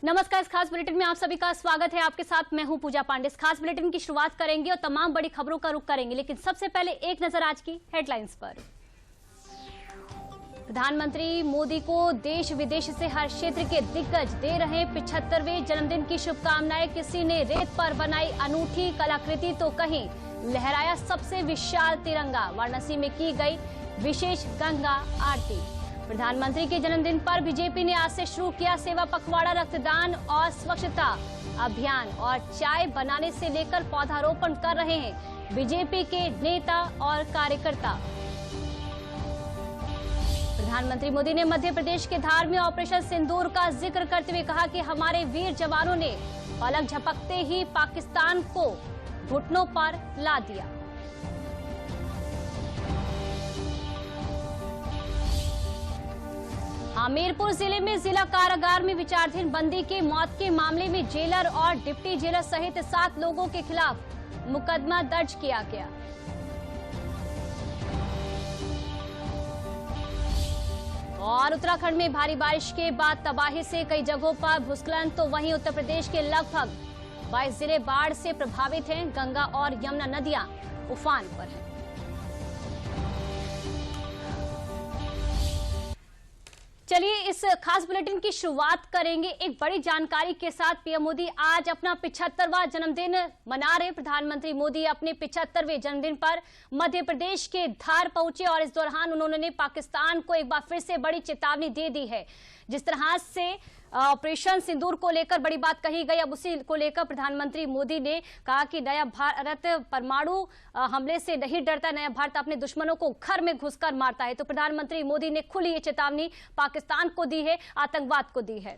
नमस्कार। इस खास बुलेटिन में आप सभी का स्वागत है। आपके साथ मैं हूं पूजा पांडे। इस खास बुलेटिन की शुरुआत करेंगे और तमाम बड़ी खबरों का रुख करेंगे, लेकिन सबसे पहले एक नजर आज की हेडलाइंस पर। प्रधानमंत्री मोदी को देश विदेश से हर क्षेत्र के दिग्गज दे रहे 75वें जन्मदिन की शुभकामनाएं। किसी ने रेत पर बनाई अनूठी कलाकृति तो कहीं लहराया सबसे विशाल तिरंगा। वाराणसी में की गई विशेष गंगा आरती। प्रधानमंत्री के जन्मदिन पर बीजेपी ने आज से शुरू किया सेवा पखवाड़ा, रक्तदान और स्वच्छता अभियान और चाय बनाने से लेकर पौधारोपण कर रहे हैं बीजेपी के नेता और कार्यकर्ता। प्रधानमंत्री मोदी ने मध्य प्रदेश के धार में ऑपरेशन सिंदूर का जिक्र करते हुए कहा कि हमारे वीर जवानों ने पलक झपकते ही पाकिस्तान को घुटनों पर ला दिया। हमीरपुर जिले में जिला कारागार में विचाराधीन बंदी के मौत के मामले में जेलर और डिप्टी जेलर सहित 7 लोगों के खिलाफ मुकदमा दर्ज किया गया। और उत्तराखंड में भारी बारिश के बाद तबाही से कई जगहों पर भूस्खलन, तो वहीं उत्तर प्रदेश के लगभग 22 जिले बाढ़ से प्रभावित हैं। गंगा और यमुना नदियां उफान पर हैं। चलिए इस खास बुलेटिन की शुरुआत करेंगे एक बड़ी जानकारी के साथ। पीएम मोदी आज अपना 75वां जन्मदिन मना रहे। प्रधानमंत्री मोदी अपने 75वें जन्मदिन पर मध्य प्रदेश के धार पहुंचे और इस दौरान उन्होंने पाकिस्तान को एक बार फिर से बड़ी चेतावनी दे दी है। जिस तरह से ऑपरेशन सिंदूर को लेकर बड़ी बात कही गई, अब उसी को लेकर प्रधानमंत्री मोदी ने कहा कि नया भारत परमाणु हमले से नहीं डरता, नया भारत अपने दुश्मनों को घर में घुसकर मारता है। तो प्रधानमंत्री मोदी ने खुली ये चेतावनी पाकिस्तान को दी है, आतंकवाद को दी है।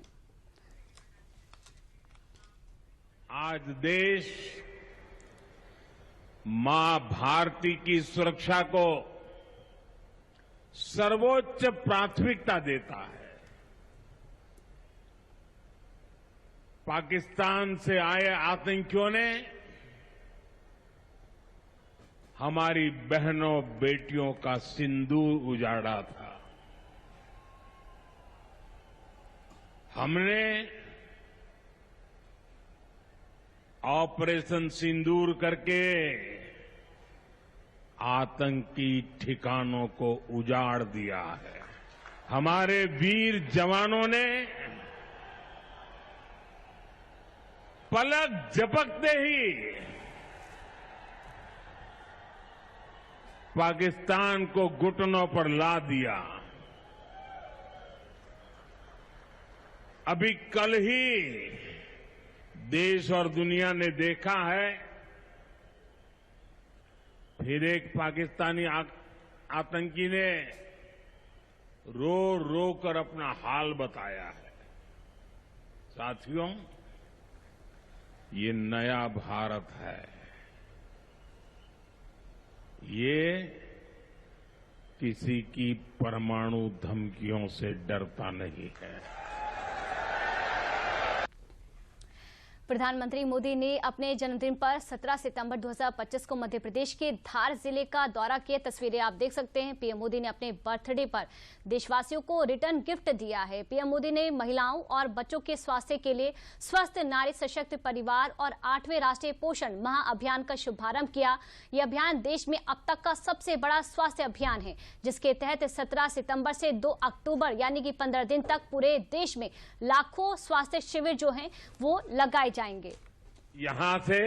आज देश मां भारती की सुरक्षा को सर्वोच्च प्राथमिकता देता है। पाकिस्तान से आए आतंकियों ने हमारी बहनों बेटियों का सिंदूर उजाड़ा था। हमने ऑपरेशन सिंदूर करके आतंकी ठिकानों को उजाड़ दिया है। हमारे वीर जवानों ने पलक झपकते ही पाकिस्तान को घुटनों पर ला दिया। अभी कल ही देश और दुनिया ने देखा है, फिर एक पाकिस्तानी आतंकी ने रो रो कर अपना हाल बताया है। साथियों, ये नया भारत है। ये किसी की परमाणु धमकियों से डरता नहीं है। प्रधानमंत्री मोदी ने अपने जन्मदिन पर 17 सितंबर 2025 को मध्य प्रदेश के धार जिले का दौरा किया। तस्वीरें आप देख सकते हैं। पीएम मोदी ने अपने बर्थडे पर देशवासियों को रिटर्न गिफ्ट दिया है। पीएम मोदी ने महिलाओं और बच्चों के स्वास्थ्य के लिए स्वस्थ नारी सशक्त परिवार और 8वें राष्ट्रीय पोषण माह अभियान का शुभारंभ किया। यह अभियान देश में अब तक का सबसे बड़ा स्वास्थ्य अभियान है, जिसके तहत 17 सितंबर से 2 अक्टूबर यानी कि 15 दिन तक पूरे देश में लाखों स्वास्थ्य शिविर जो हैं वो लगाए जाएंगे। यहां से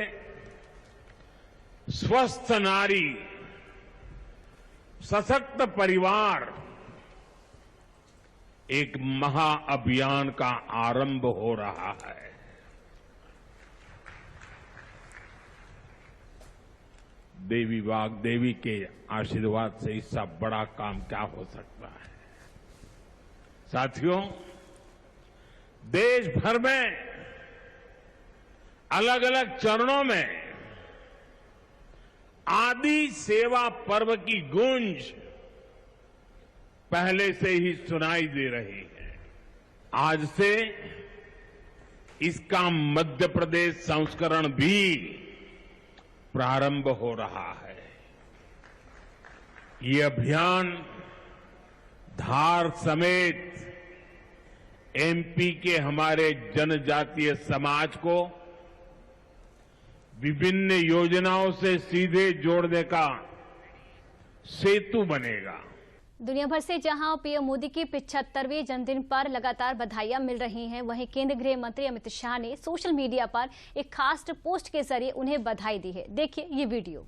स्वस्थ नारी सशक्त परिवार एक महाअभियान का आरंभ हो रहा है। देवी वाग्देवी के आशीर्वाद से इससे बड़ा काम क्या हो सकता है। साथियों, देश भर में अलग अलग चरणों में आदि सेवा पर्व की गूंज पहले से ही सुनाई दे रही है। आज से इसका मध्य प्रदेश संस्करण भी प्रारंभ हो रहा है। ये अभियान धार समेत एमपी के हमारे जनजातीय समाज को विभिन्न योजनाओं से सीधे जोड़ने का सेतु बनेगा। दुनिया भर से जहां पीएम मोदी की 75वें जन्मदिन पर लगातार बधाइयां मिल रही हैं, वहीं केंद्रीय गृह मंत्री अमित शाह ने सोशल मीडिया पर एक खास पोस्ट के जरिए उन्हें बधाई दी है। देखिए ये वीडियो।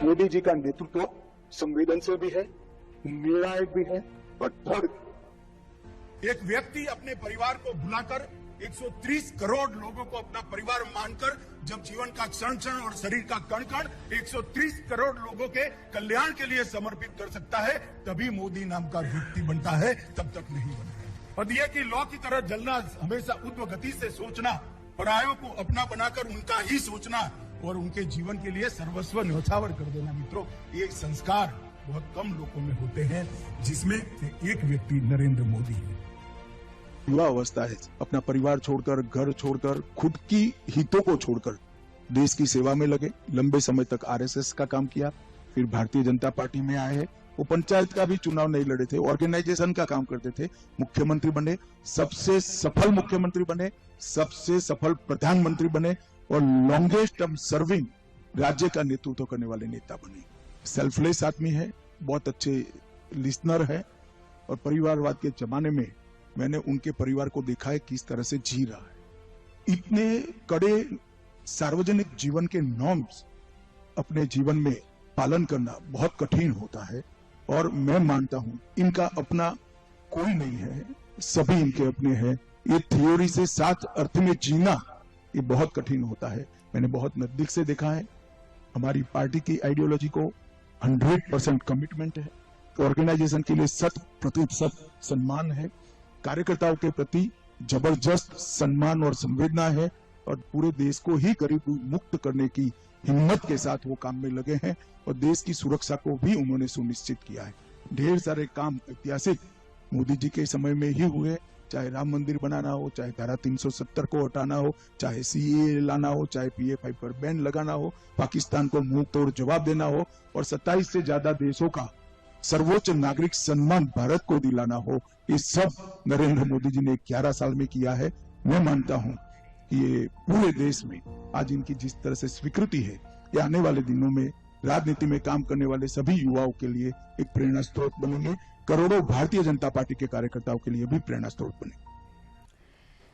मोदी जी का नेतृत्व संवेदनशील भी है, निर्णायक भी है और दृढ़। एक व्यक्ति अपने परिवार को भुलाकर 130 करोड़ लोगों को अपना परिवार मानकर जब जीवन का क्षण क्षण और शरीर का कण कण 130 करोड़ लोगों के कल्याण के लिए समर्पित कर सकता है, तभी मोदी नाम का व्यक्ति बनता है, तब तक नहीं बनता। और यह कि लौ की तरह जलना, हमेशा ऊर्ध्व गति से सोचना, परायों को अपना बनाकर उनका ही सोचना और उनके जीवन के लिए सर्वस्व न्यौछावर कर देना, मित्रों, ये संस्कार बहुत कम लोगों में होते हैं, जिसमें एक व्यक्ति नरेंद्र मोदी है। युवा अवस्था है, अपना परिवार छोड़कर, घर छोड़कर, खुद की हितों को छोड़कर देश की सेवा में लगे। लंबे समय तक आरएसएस का काम किया, फिर भारतीय जनता पार्टी में आए हैं। वो पंचायत का भी चुनाव नहीं लड़े थे, ऑर्गेनाइजेशन का काम करते थे, मुख्यमंत्री बने, सबसे सफल मुख्यमंत्री बने, सबसे सफल प्रधानमंत्री बने और लॉन्गेस्ट टर्म सर्विंग राज्य का नेतृत्व करने वाले नेता बने। सेल्फलेस आदमी है, बहुत अच्छे लिसनर है और परिवारवाद के जमाने में मैंने उनके परिवार को देखा है किस तरह से जी रहा है। इतने कड़े सार्वजनिक जीवन के नॉर्म्स अपने जीवन में पालन करना बहुत कठिन होता है और मैं मानता हूं इनका अपना कोई नहीं है, सभी इनके अपने हैं। ये थ्योरी से साथ अर्थ में जीना ये बहुत कठिन होता है। मैंने बहुत नजदीक से देखा है। हमारी पार्टी की आइडियोलॉजी को 100% कमिटमेंट है, ऑर्गेनाइजेशन के लिए 100% सम्मान है, कार्यकर्ताओं के प्रति जबरदस्त सम्मान और संवेदना है और पूरे देश को ही गरीबी मुक्त करने की हिम्मत के साथ वो काम में लगे हैं और देश की सुरक्षा को भी उन्होंने सुनिश्चित किया है। ढेर सारे काम ऐतिहासिक मोदी जी के समय में ही हुए, चाहे राम मंदिर बनाना हो, चाहे धारा 370 को हटाना हो, चाहे सीएए लाना हो, चाहे PA5 पर बैन लगाना हो, पाकिस्तान को मुंह तोड़ जवाब देना हो और 27 से ज्यादा देशों का सर्वोच्च नागरिक सम्मान भारत को दिलाना हो, ये सब नरेंद्र मोदी जी ने 11 साल में किया है। मैं मानता हूं कि ये पूरे देश में आज इनकी जिस तरह से स्वीकृति है, ये आने वाले दिनों में राजनीति में काम करने वाले सभी युवाओं के लिए एक प्रेरणा स्रोत बनेंगे, करोड़ों भारतीय जनता पार्टी के कार्यकर्ताओं के लिए भी प्रेरणा स्रोत बने।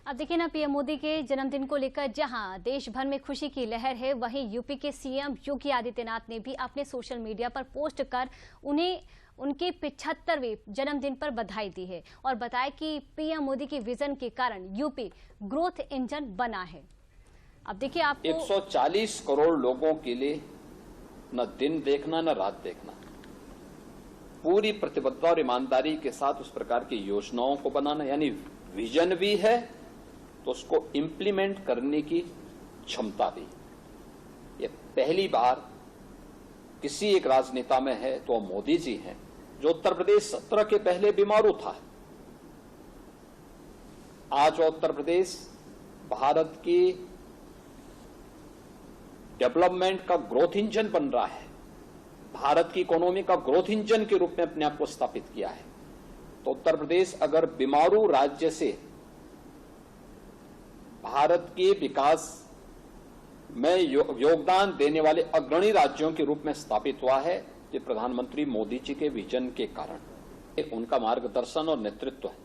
अब देखिए ना, पीएम मोदी के जन्मदिन को लेकर जहां देश भर में खुशी की लहर है, वहीं यूपी के सीएम योगी आदित्यनाथ ने भी अपने सोशल मीडिया पर पोस्ट कर उन्हें उनके 75वें जन्मदिन पर बधाई दी है और बताया कि पीएम मोदी के विजन के कारण यूपी ग्रोथ इंजन बना है। अब देखिए आपको 140 करोड़ लोगों के लिए न दिन देखना न रात देखना, पूरी प्रतिबद्धता और ईमानदारी के साथ उस प्रकार की योजनाओं को बनाना, यानी विजन भी है तो उसको इंप्लीमेंट करने की क्षमता भी। ये पहली बार किसी एक राजनेता में है तो मोदी जी हैं, जो उत्तर प्रदेश 17 के पहले बीमारू था। आज उत्तर प्रदेश भारत की डेवलपमेंट का ग्रोथ इंजन बन रहा है, भारत की इकोनॉमी का ग्रोथ इंजन के रूप में अपने आप को स्थापित किया है। तो उत्तर प्रदेश अगर बीमारू राज्य से भारत के विकास में योगदान देने वाले अग्रणी राज्यों के रूप में स्थापित हुआ है, ये प्रधानमंत्री मोदी जी के विजन के कारण, उनका मार्गदर्शन और नेतृत्व है।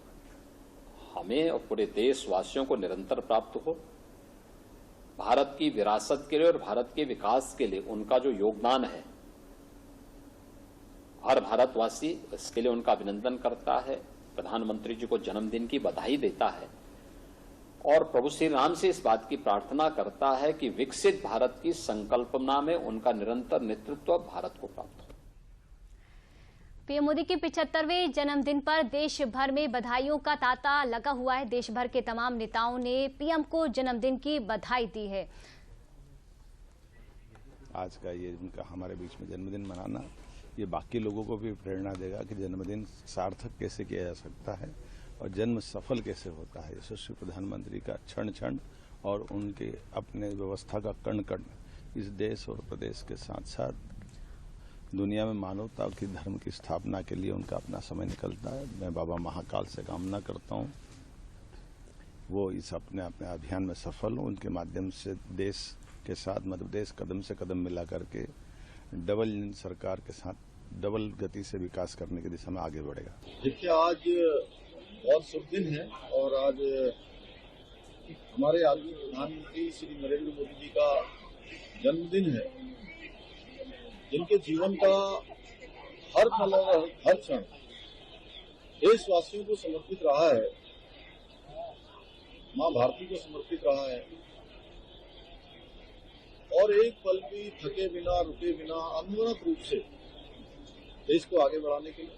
हमें और पूरे देशवासियों को निरंतर प्राप्त हो। भारत की विरासत के लिए और भारत के विकास के लिए उनका जो योगदान है, हर भारतवासी इसके लिए उनका अभिनंदन करता है, प्रधानमंत्री जी को जन्मदिन की बधाई देता है और प्रभु श्री राम से इस बात की प्रार्थना करता है कि विकसित भारत की संकल्पना में उनका निरंतर नेतृत्व भारत को प्राप्त हो। पीएम मोदी के 75वें जन्मदिन पर देश भर में बधाइयों का तांता लगा हुआ है। देश भर के तमाम नेताओं ने पीएम को जन्मदिन की बधाई दी है। आज का ये उनका हमारे बीच में जन्मदिन मनाना, ये बाकी लोगों को भी प्रेरणा देगा कि जन्मदिन सार्थक कैसे किया जा सकता है और जन्म सफल कैसे होता है। यशस्वी प्रधानमंत्री का क्षण क्षण और उनके अपने व्यवस्था का कण कण इस देश और प्रदेश के साथ साथ दुनिया में मानवता की धर्म की स्थापना के लिए उनका अपना समय निकलता है। मैं बाबा महाकाल से कामना करता हूँ वो इस अपने अभियान में सफल हो, उनके माध्यम से देश के साथ मध्य प्रदेश कदम से कदम मिला करके डबल इंजन सरकार के साथ डबल गति से विकास करने की दिशा में आगे बढ़ेगा। देखिए, आज बहुत शुभ दिन है और आज हमारे आदरणीय प्रधानमंत्री श्री नरेंद्र मोदी जी का जन्मदिन है, जिनके जीवन का हर पल और हर क्षण देशवासियों को समर्पित रहा है, मां भारती को समर्पित रहा है और एक पल भी थके बिना रुके बिना अनवरत रूप से देश को आगे बढ़ाने के लिए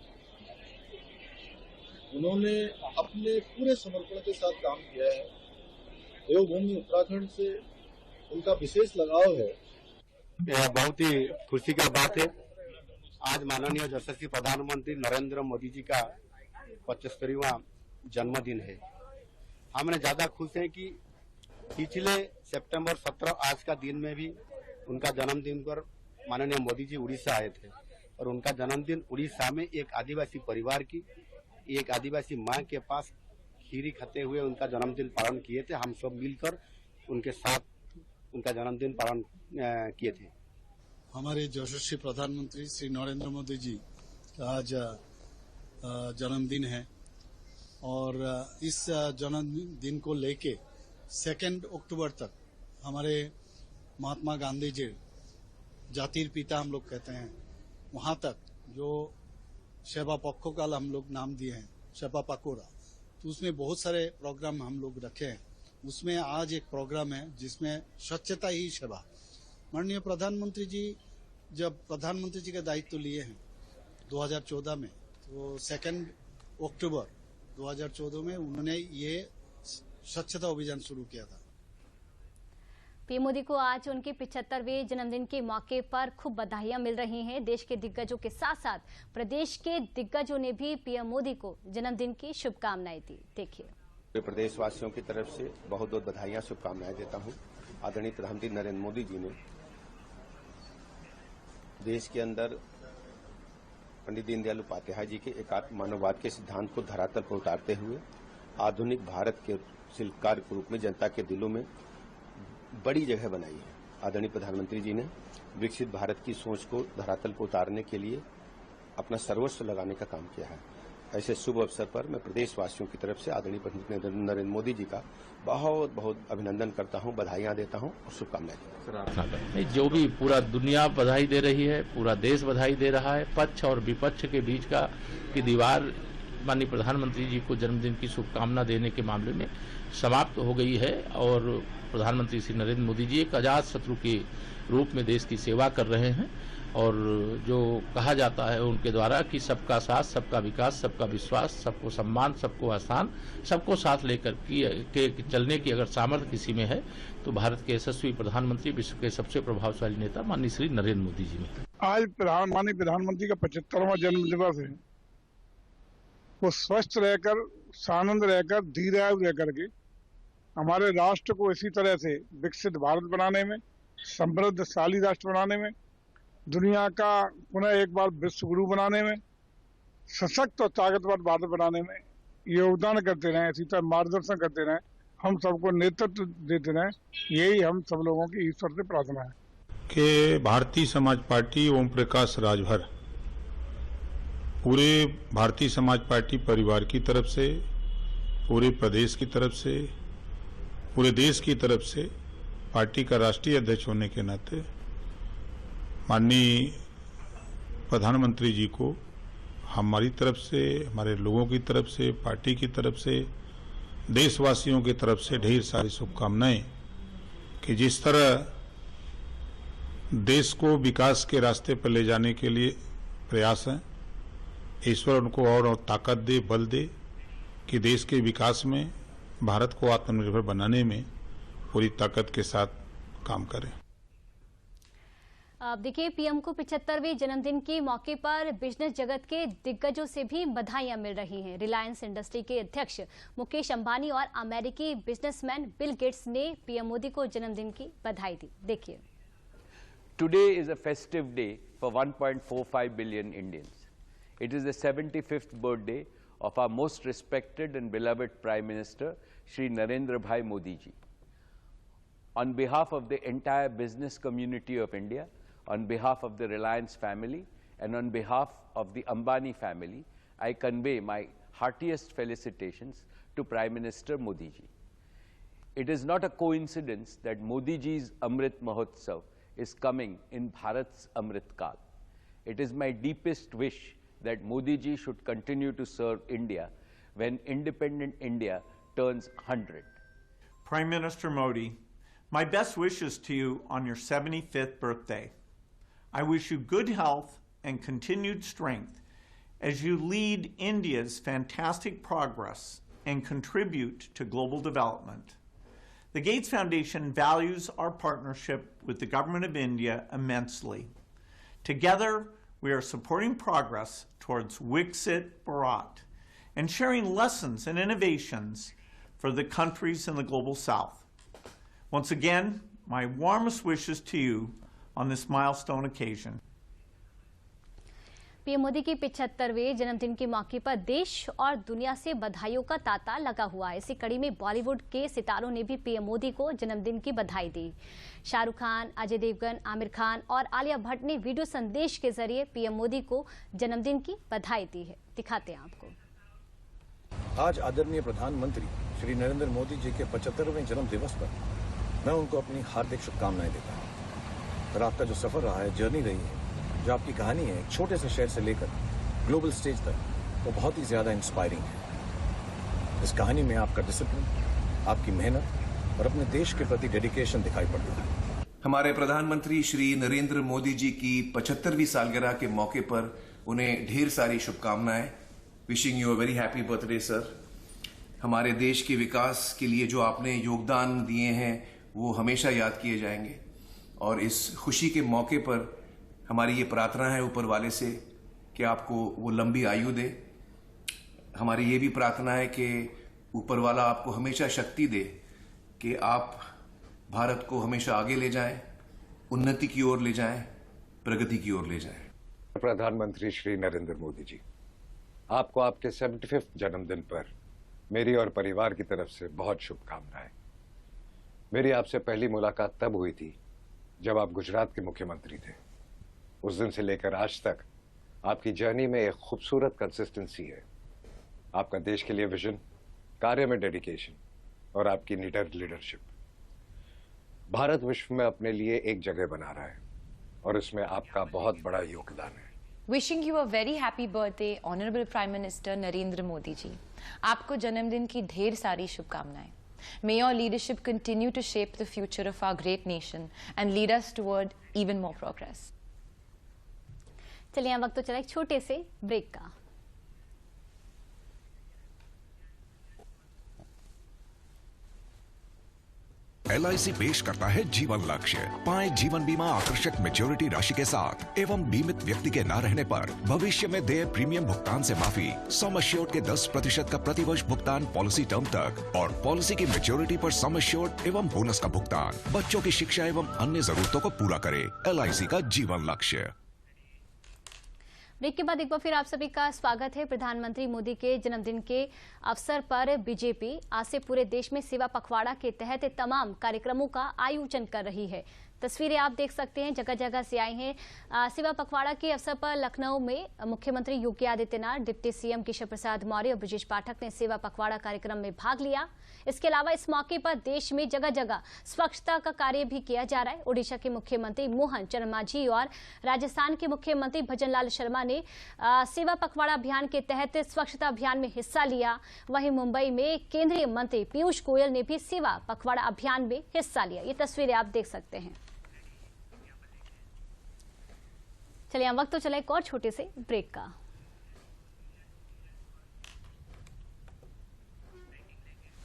उन्होंने अपने पूरे समर्पण के साथ काम किया है। देवभूमि उत्तराखंड से उनका विशेष लगाव है। यह बहुत ही खुशी का बात है। आज माननीय यशस्वी प्रधानमंत्री नरेंद्र मोदी जी का 75वां जन्मदिन है। हमने ज्यादा खुश हैं कि पिछले सितंबर 17 आज का दिन में भी उनका जन्मदिन पर माननीय मोदी जी उड़ीसा आए थे और उनका जन्मदिन उड़ीसा में एक आदिवासी परिवार की एक आदिवासी मां के पास खीरी खाते हुए उनका जन्मदिन पालन किए थे। हम सब मिलकर उनके साथ उनका जन्मदिन पालन किए थे। हमारे यशस्वी प्रधानमंत्री श्री नरेंद्र मोदी जी का आज जन्मदिन है और इस जन्मदिन को लेके 2 अक्टूबर तक हमारे महात्मा गांधी जी जातिर पिता हम लोग कहते हैं, वहां तक जो सेवा पक्खो काल हम लोग नाम दिए हैं, सेवा पकोड़ा, तो उसमें बहुत सारे प्रोग्राम हम लोग रखे हैं। उसमें आज एक प्रोग्राम है जिसमें स्वच्छता ही सेवा। माननीय प्रधानमंत्री जी जब प्रधानमंत्री जी का दायित्व लिए हैं 2014 में, तो 2 अक्टूबर 2014 में उन्होंने ये स्वच्छता अभियान शुरू किया था। पीएम मोदी को आज उनके 75वें जन्मदिन के मौके पर खूब बधाइयां मिल रही हैं। देश के दिग्गजों के साथ साथ प्रदेश के दिग्गजों ने भी पीएम मोदी को जन्मदिन की शुभकामनाएं दी। देखिए, प्रदेशवासियों की तरफ से बहुत बहुत बधाइयां शुभकामनाएं देता हूं। आदरणीय प्रधानमंत्री नरेंद्र मोदी जी ने देश के अंदर पंडित दीनदयाल उपाध्याय जी के एकात्म मानववाद के सिद्धांत को धरातल पर उतारते हुए आधुनिक भारत के शिल्पकार के रूप में जनता के दिलों में बड़ी जगह बनाई है। आदरणीय प्रधानमंत्री जी ने विकसित भारत की सोच को धरातल पर उतारने के लिए अपना सर्वस्व लगाने का काम किया है। ऐसे शुभ अवसर पर मैं प्रदेशवासियों की तरफ से आदरणीय प्रधानमंत्री नरेंद्र मोदी जी का बहुत बहुत अभिनंदन करता हूं, बधाइयां देता हूं और शुभकामनाएं देता हूं। जो भी पूरा दुनिया बधाई दे रही है, पूरा देश बधाई दे रहा है। पक्ष और विपक्ष के बीच की दीवार माननीय प्रधानमंत्री जी को जन्मदिन की शुभकामना देने के मामले में समाप्त हो गई है और प्रधानमंत्री श्री नरेंद्र मोदी जी एक अजात शत्रु के रूप में देश की सेवा कर रहे हैं और जो कहा जाता है उनके द्वारा कि सबका साथ, सबका विकास, सबका विश्वास, सबको सम्मान, सबको आसान, सबको साथ लेकर के चलने की अगर सामर्थ्य किसी में है तो भारत के यशस्वी प्रधानमंत्री, विश्व के सबसे प्रभावशाली नेता माननीय श्री नरेंद्र मोदी जी में। आज माननीय प्रधानमंत्री का 75वां जन्म दिवस है। वो स्वस्थ रहकर, सानंद रहकर, धीरायु रह करके हमारे राष्ट्र को इसी तरह से विकसित भारत बनाने में, समृद्धशाली राष्ट्र बनाने में, दुनिया का पुनः एक बार विश्व गुरु बनाने में, सशक्त और ताकतवर भारत बनाने में योगदान करते रहें, इसी तरह मार्गदर्शन करते रहें, हम सबको नेतृत्व देते रहें। यही हम सब लोगों की ईश्वर से प्रार्थना है कि भारतीय समाज पार्टी ओम प्रकाश राजभर पूरे भारतीय समाज पार्टी परिवार की तरफ से, पूरे प्रदेश की तरफ से, पूरे देश की तरफ से पार्टी का राष्ट्रीय अध्यक्ष होने के नाते माननीय प्रधानमंत्री जी को हमारी तरफ से, हमारे लोगों की तरफ से, पार्टी की तरफ से, देशवासियों की तरफ से ढेर सारी शुभकामनाएं कि जिस तरह देश को विकास के रास्ते पर ले जाने के लिए प्रयास हैं, ईश्वर उनको और ताकत दे, बल दे कि देश के विकास में, भारत को आत्मनिर्भर बनाने में पूरी ताकत के साथ काम करें। अब देखिए, पीएम को 75वें जन्मदिन के मौके पर बिजनेस जगत के दिग्गजों से भी बधाइयां मिल रही हैं। रिलायंस इंडस्ट्री के अध्यक्ष मुकेश अंबानी और अमेरिकी बिजनेसमैन बिल गेट्स ने पीएम मोदी को जन्मदिन की बधाई दी। देखिए, Today is a festive day for 1.45 billion Indians. It is the 75th birthday of our most respected and beloved Prime Minister, Shri Narendra Bhai Modi ji. On behalf of the entire business community of India, on behalf of the Reliance family, and on behalf of the Ambani family, I convey my heartiest felicitations to Prime Minister Modi ji. It is not a coincidence that Modi ji's Amrit Mahotsav is coming in Bharat's Amrit Kal. It is my deepest wish that Modi ji should continue to serve India when independent India turns 100. Prime Minister Modi, my best wishes to you on your 75th birthday. I wish you good health and continued strength as you lead India's fantastic progress and contribute to global development. The Gates Foundation values our partnership with the Government of India immensely. Together, we are supporting progress towards Viksit Bharat and sharing lessons and innovations for the countries in the Global South. Once again, my warmest wishes to you on this milestone occasion. PM Modi की 75वें जन्मदिन के मौके पर देश और दुनिया से बधाइयों का तांता लगा हुआ है। इसी कड़ी में बॉलीवुड के सितारों ने भी पीएम मोदी को जन्मदिन की बधाई दी। शाहरुख खान, अजय देवगन, आमिर खान और आलिया भट्ट ने वीडियो संदेश के जरिए पीएम मोदी को जन्मदिन की बधाई दी है। दिखाते हैं आपको। आज आदरणीय प्रधानमंत्री श्री नरेंद्र मोदी जी के 75वें जन्म दिवस पर मैं उनको अपनी हार्दिक शुभकामनाएं देता हूँ। और आपका जो सफर रहा है, जर्नी रही है, जो आपकी कहानी है, एक छोटे से शहर से लेकर ग्लोबल स्टेज तक, वो बहुत ही ज्यादा इंस्पायरिंग है। इस कहानी में आपका डिसिप्लिन, आपकी मेहनत और अपने देश के प्रति डेडिकेशन दिखाई पड़ता है। हमारे प्रधानमंत्री श्री नरेंद्र मोदी जी की 75वीं सालगिरह के मौके पर उन्हें ढेर सारी शुभकामनाएं। Wishing you a very happy birthday sir. हमारे देश के विकास के लिए जो आपने योगदान दिए हैं वो हमेशा याद किए जाएंगे और इस खुशी के मौके पर हमारी ये प्रार्थना है ऊपर वाले से कि आपको वो लंबी आयु दे। हमारी ये भी प्रार्थना है कि ऊपर वाला आपको हमेशा शक्ति दे कि आप भारत को हमेशा आगे ले जाएं, उन्नति की ओर ले जाएं, प्रगति की ओर ले जाएं। प्रधानमंत्री श्री नरेंद्र मोदी जी, आपको आपके 75वें जन्मदिन पर मेरी और परिवार की तरफ से बहुत शुभकामनाएं। मेरी आपसे पहली मुलाकात तब हुई थी जब आप गुजरात के मुख्यमंत्री थे। उस दिन से लेकर आज तक आपकी जर्नी में एक खूबसूरत कंसिस्टेंसी है। आपका देश के लिए विजन, कार्य में डेडिकेशन और आपकी निडर लीडरशिप भारत विश्व में अपने लिए एक जगह बना रहा है और इसमें आपका बहुत बड़ा योगदान है। Wishing you a very happy birthday honourable prime minister Narendra Modi ji. आपको जन्मदिन की ढेर सारी शुभकामनाएं। May your leadership continue to shape the future of our great nation and lead us toward even more progress. चलिए अब वक्त तो चला एक छोटे से ब्रेक का। LIC पेश करता है जीवन लक्ष्य। पाएं जीवन बीमा आकर्षक मैच्योरिटी राशि के साथ एवं बीमित व्यक्ति के न रहने पर भविष्य में देय प्रीमियम भुगतान से माफी, सम एश्योर्ड के 10% का प्रतिवर्ष भुगतान पॉलिसी टर्म तक और पॉलिसी की मैच्योरिटी पर सम एश्योर्ड एवं बोनस का भुगतान। बच्चों की शिक्षा एवं अन्य जरूरतों को पूरा करे। LIC का जीवन लक्ष्य। ब्रेक के बाद एक बार फिर आप सभी का स्वागत है। प्रधानमंत्री मोदी के जन्मदिन के अवसर पर बीजेपी आज से पूरे देश में सेवा पखवाड़ा के तहत तमाम कार्यक्रमों का आयोजन कर रही है। तस्वीरें आप देख सकते हैं, जगह जगह से आई हैं। सेवा पखवाड़ा के अवसर पर लखनऊ में मुख्यमंत्री योगी आदित्यनाथ, डिप्टी सीएम केशव प्रसाद मौर्य और ब्रजेश पाठक ने सेवा पखवाड़ा कार्यक्रम में भाग लिया। इसके अलावा इस मौके पर देश में जगह जगह स्वच्छता का कार्य भी किया जा रहा है। ओडिशा के मुख्यमंत्री मोहन चरण मांझी और राजस्थान के मुख्यमंत्री भजनलाल शर्मा ने सेवा पखवाड़ा अभियान के तहत स्वच्छता अभियान में हिस्सा लिया। वहीं मुंबई में केंद्रीय मंत्री पीयूष गोयल ने भी सेवा पखवाड़ा अभियान में हिस्सा लिया। ये तस्वीरें आप देख सकते हैं। चलिए वक्त तो चला एक और छोटे से ब्रेक का।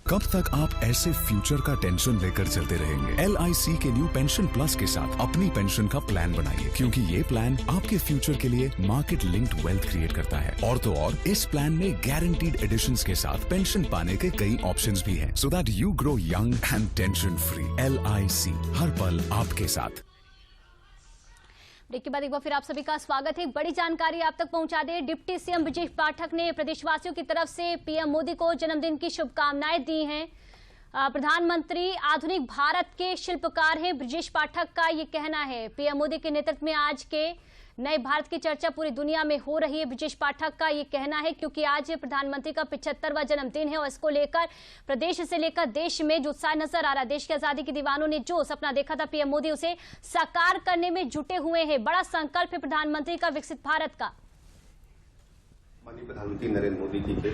कब तक आप ऐसे फ्यूचर का टेंशन लेकर चलते रहेंगे? LIC के न्यू पेंशन प्लस के साथ अपनी पेंशन का प्लान बनाइए, क्योंकि ये प्लान आपके फ्यूचर के लिए मार्केट लिंक्ड वेल्थ क्रिएट करता है। और तो और इस प्लान में गारंटीड एडिशंस के साथ पेंशन पाने के कई ऑप्शंस भी हैं, so that you grow young and tension free. LIC हर पल आपके साथ। ब्रेक के बाद एक बार फिर आप सभी का स्वागत है। बड़ी जानकारी आप तक पहुंचा दे। डिप्टी सीएम ब्रजेश पाठक ने प्रदेशवासियों की तरफ से पीएम मोदी को जन्मदिन की शुभकामनाएं दी हैं। प्रधानमंत्री आधुनिक भारत के शिल्पकार हैं, ब्रजेश पाठक का ये कहना है। पीएम मोदी के नेतृत्व में आज के नए भारत की चर्चा पूरी दुनिया में हो रही है, ब्रजेश पाठक का ये कहना है, क्योंकि आज प्रधानमंत्री का 75वां जन्मदिन है और इसको लेकर प्रदेश से लेकर देश में जो उत्साह नजर आ रहा है। देश की आजादी के दीवानों ने जो सपना देखा था पीएम मोदी, उसे साकार करने में जुटे हुए हैं। बड़ा संकल्प है प्रधानमंत्री का विकसित भारत का। माननीय प्रधानमंत्री नरेंद्र मोदी जी के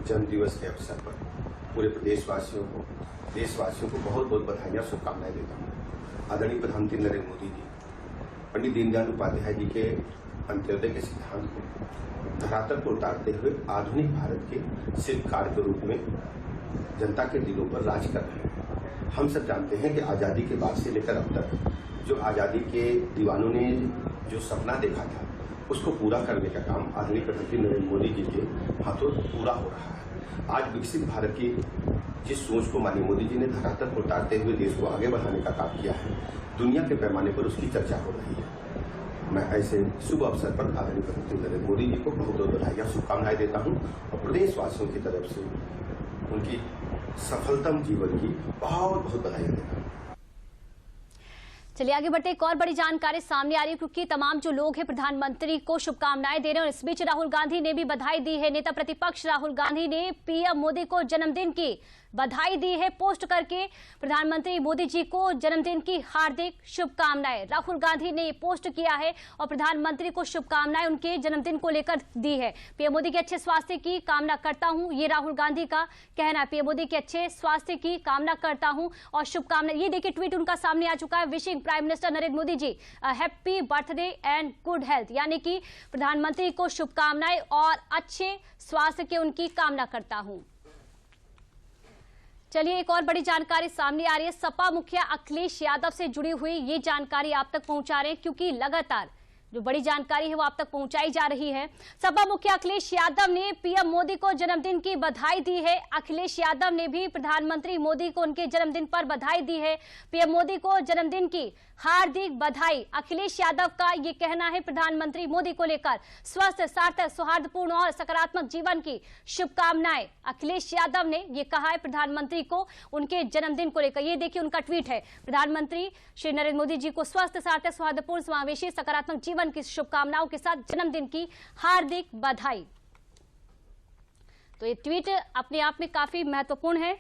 जन्म दिवस के अवसर पर पूरे देशवासियों को बहुत बहुत बधाइयां, शुभकामनाएं देता हूँ। आदरणीय प्रधानमंत्री नरेंद्र मोदी जी पंडित दीनदयाल उपाध्याय जी के अंत्योदय के सिद्धांत को धरातल पर उतारते हुए आधुनिक भारत के शिल्पकार के रूप में जनता के दिलों पर राज कर रहे हैं। हम सब जानते हैं कि आजादी के बाद से लेकर अब तक जो आजादी के दीवानों ने जो सपना देखा था, उसको पूरा करने का काम आदरणीय प्रधानमंत्री नरेंद्र मोदी जी के हाथों पूरा हो रहा है। आज विकसित भारत की जिस सोच को माननीय मोदी जी ने धरातल पर उतारते हुए देश को आगे बढ़ाने का काम किया है, दुनिया के पैमाने पर उसकी चर्चा हो रही है। मैं ऐसे शुभ अवसर पर आदरणीय प्रधानमंत्री नरेंद्र मोदी जी को बहुत बहुत बधाइयां, शुभकामनाएं देता हूं और प्रदेशवासियों की तरफ से उनकी सफलतम जीवन की बहुत बहुत बधाइयां देता हूं। चलिए आगे बढ़ते, एक और बड़ी जानकारी सामने आ रही है, क्योंकि तमाम जो लोग हैं प्रधानमंत्री को शुभकामनाएं दे रहे हैं और इस बीच राहुल गांधी ने भी बधाई दी है। नेता प्रतिपक्ष राहुल गांधी ने पीएम मोदी को जन्मदिन की बधाई दी है। पोस्ट करके प्रधानमंत्री मोदी जी को जन्मदिन की हार्दिक शुभकामनाएं राहुल गांधी ने पोस्ट किया है और प्रधानमंत्री को शुभकामनाएं उनके जन्मदिन को लेकर दी है। पीएम मोदी के अच्छे स्वास्थ्य की कामना करता हूं, ये राहुल गांधी का कहना है। पीएम मोदी के अच्छे स्वास्थ्य की कामना करता हूं और शुभकामनाएं। ये देखिए ट्वीट उनका सामने आ चुका है। Wishing prime minister Narendra Modi ji happy birthday and good health, यानी कि प्रधानमंत्री को शुभकामनाएं और अच्छे स्वास्थ्य की उनकी कामना करता हूं। चलिए एक और बड़ी जानकारी सामने आ रही है। सपा मुखिया अखिलेश यादव से जुड़ी हुई ये जानकारी आप तक पहुंचा रहे हैं, क्योंकि लगातार जो बड़ी जानकारी है वो आप तक पहुंचाई जा रही है। सपा मुखिया अखिलेश यादव ने पीएम मोदी को जन्मदिन की बधाई दी है। अखिलेश यादव ने भी प्रधानमंत्री मोदी को उनके जन्मदिन पर बधाई दी है। पीएम मोदी को जन्मदिन की हार्दिक बधाई। अखिलेश यादव का ये कहना है प्रधानमंत्री मोदी को लेकर स्वस्थ, सार्थक, सौहार्दपूर्ण और सकारात्मक जीवन की शुभकामनाएं। अखिलेश यादव ने ये कहा है प्रधानमंत्री को उनके जन्मदिन को लेकर। ये देखिए उनका ट्वीट है। प्रधानमंत्री श्री नरेंद्र मोदी जी को स्वस्थ, सार्थक, सौहार्दपूर्ण, समावेशी, सकारात्मक जीवन की शुभकामनाओं के साथ जन्मदिन की हार्दिक बधाई। तो ये ट्वीट अपने आप में काफी महत्वपूर्ण है।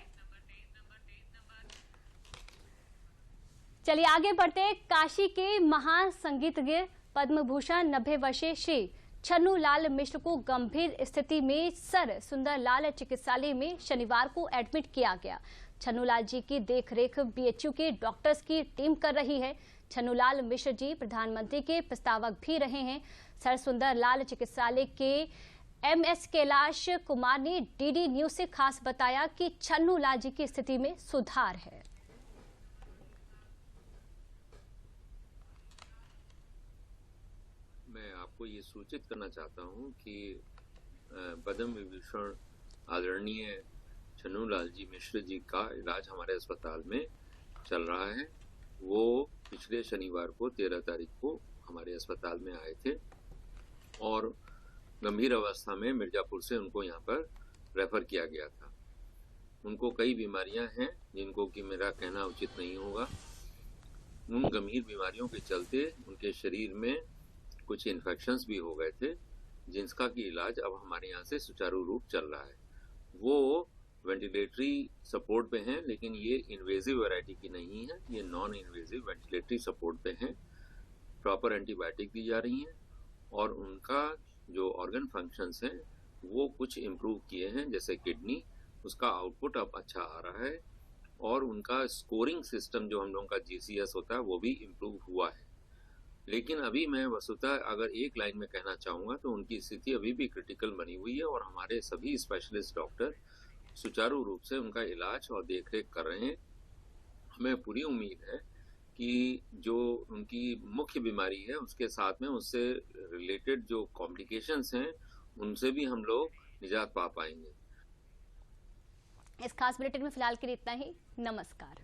चलिए आगे बढ़ते हैं। काशी के महान संगीतज्ञ पद्म भूषण 90 वर्षीय श्री छन्नू लाल मिश्र को गंभीर स्थिति में सर सुंदर लाल चिकित्सालय में शनिवार को एडमिट किया गया। छन्नू लाल जी की देखरेख बीएचयू के डॉक्टर्स की टीम कर रही है। छन्नू लाल मिश्र जी प्रधानमंत्री के प्रस्तावक भी रहे हैं। सर सुंदर लाल चिकित्सालय के एमएस कैलाश कुमार ने डीडी न्यूज से खास बताया कि छन्नू लाल जी की स्थिति में सुधार है। मैं आपको ये सूचित करना चाहता हूं कि पद्म विभूषण आदरणीय छन्नू लाल जी मिश्र जी का इलाज हमारे अस्पताल में चल रहा है। वो पिछले शनिवार को 13 तारीख को हमारे अस्पताल में आए थे और गंभीर अवस्था में मिर्जापुर से उनको यहाँ पर रेफर किया गया था। उनको कई बीमारियां हैं जिनको कि मेरा कहना उचित नहीं होगा। उन गंभीर बीमारियों के चलते उनके शरीर में कुछ इन्फेक्शंस भी हो गए थे, जिनका कि इलाज अब हमारे यहाँ से सुचारू रूप चल रहा है। वो वेंटिलेटरी सपोर्ट पे हैं, लेकिन ये इन्वेजिव वैरायटी की नहीं है, ये नॉन इन्वेजिव वेंटिलेटरी सपोर्ट पे हैं। प्रॉपर एंटीबायोटिक दी जा रही हैं और उनका जो ऑर्गन फंक्शंस हैं वो कुछ इम्प्रूव किए हैं, जैसे किडनी, उसका आउटपुट अब अच्छा आ रहा है और उनका स्कोरिंग सिस्टम जो हम लोगों का जीसीएस होता है वो भी इम्प्रूव हुआ है। लेकिन अभी मैं वस्तुतः अगर एक लाइन में कहना चाहूँगा तो उनकी स्थिति अभी भी क्रिटिकल बनी हुई है और हमारे सभी स्पेशलिस्ट डॉक्टर सुचारू रूप से उनका इलाज और देखरेख कर रहे हैं। हमें पूरी उम्मीद है कि जो उनकी मुख्य बीमारी है उसके साथ में उससे रिलेटेड जो कॉम्प्लिकेशंस हैं उनसे भी हम लोग निजात पा पाएंगे। इस खास बुलेटिन में फिलहाल के लिए इतना ही। नमस्कार।